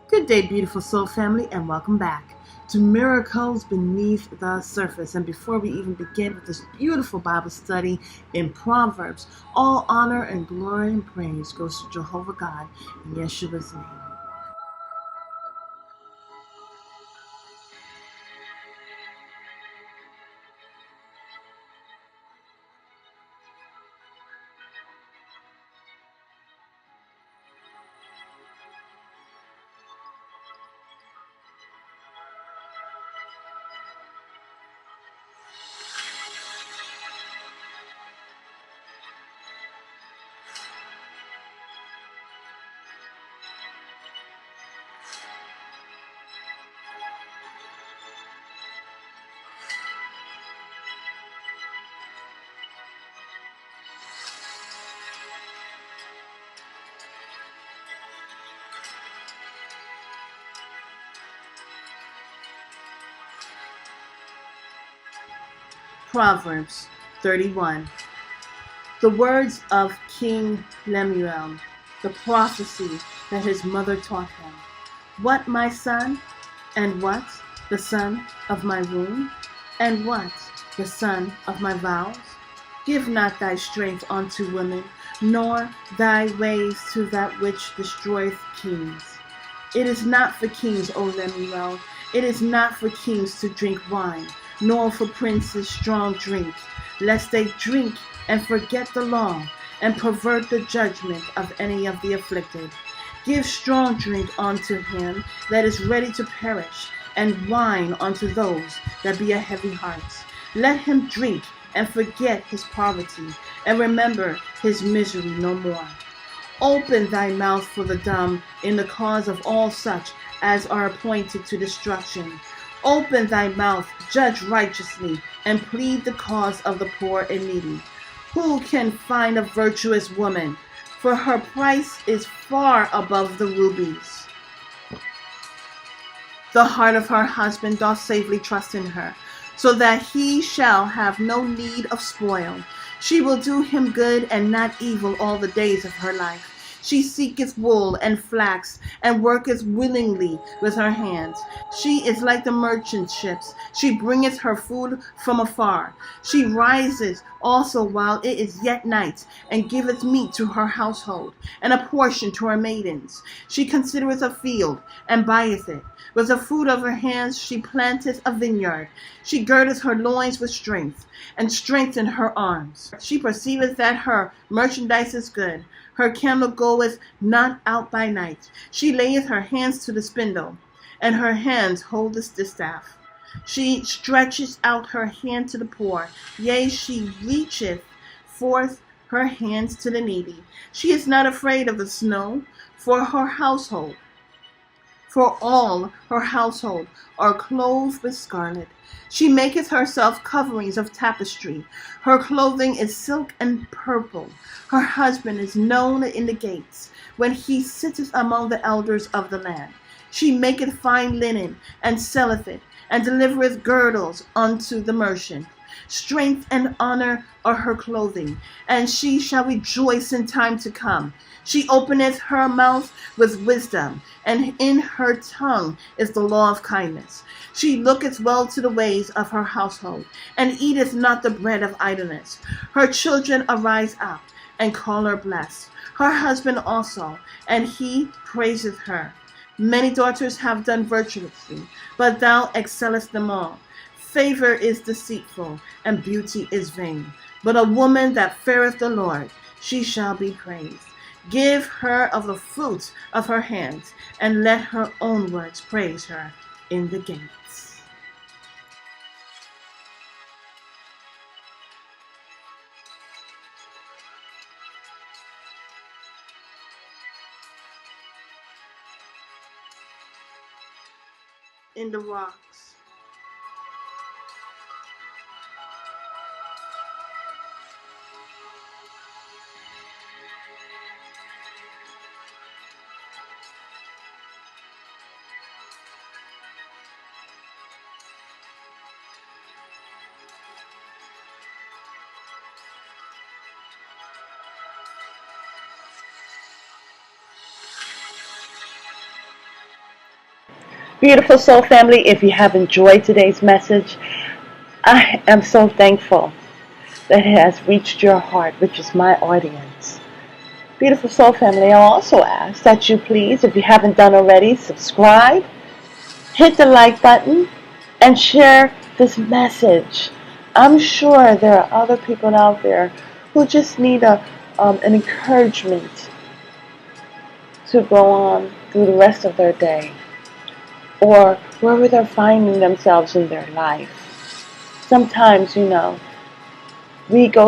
Good day, beautiful soul family, and welcome back to Miracles Beneath the Surface. And before we even begin with this beautiful Bible study in Proverbs, all honor and glory and praise goes to Jehovah God in Yeshua's name. Proverbs 31. The words of King Lemuel, the prophecy that his mother taught him. What, my son? And what, the son of my womb? And what, the son of my vows? Give not thy strength unto women, nor thy ways to that which destroyeth kings. It is not for kings, O Lemuel, it is not for kings to drink wine, nor for princes strong drink, lest they drink and forget the law, and pervert the judgment of any of the afflicted. Give strong drink unto him that is ready to perish, and wine unto those that be a heavy heart. Let him drink and forget his poverty, and remember his misery no more. Open thy mouth for the dumb in the cause of all such as are appointed to destruction. Open thy mouth, judge righteously, and plead the cause of the poor and needy. Who can find a virtuous woman? For her price is far above the rubies. The heart of her husband doth safely trust in her, so that he shall have no need of spoil. She will do him good and not evil all the days of her life. She seeketh wool and flax, and worketh willingly with her hands. She is like the merchant ships. She bringeth her food from afar. She riseth also while it is yet night, and giveth meat to her household, and a portion to her maidens. She considereth a field, and buyeth it. With the fruit of her hands she planteth a vineyard. She girdeth her loins with strength, and strengthen her arms. She perceiveth that her merchandise is good. Her candle goeth not out by night. She layeth her hands to the spindle, and her hands hold the distaff. She stretches out her hand to the poor. Yea, she reacheth forth her hands to the needy. She is not afraid of the snow for her household. For all her household are clothed with scarlet. She maketh herself coverings of tapestry. Her clothing is silk and purple. Her husband is known in the gates, when he sitteth among the elders of the land. She maketh fine linen, and selleth it, and delivereth girdles unto the merchant. Strength and honor are her clothing, and she shall rejoice in time to come. She openeth her mouth with wisdom, and in her tongue is the law of kindness. She looketh well to the ways of her household, and eateth not the bread of idleness. Her children arise up, and call her blessed. Her husband also, and he praiseth her. Many daughters have done virtuously, but thou excellest them all. Favor is deceitful, and beauty is vain. But a woman that feareth the Lord, she shall be praised. Give her of the fruit of her hands, and let her own words praise her in the gates. In the rocks. Beautiful soul family, if you have enjoyed today's message, I am so thankful that it has reached your heart, which is my audience. Beautiful soul family, I also ask that you please, if you haven't done already, subscribe, hit the like button, and share this message. I'm sure there are other people out there who just need an encouragement to go on through the rest of their day, or wherever they're finding themselves in their life. Sometimes, we go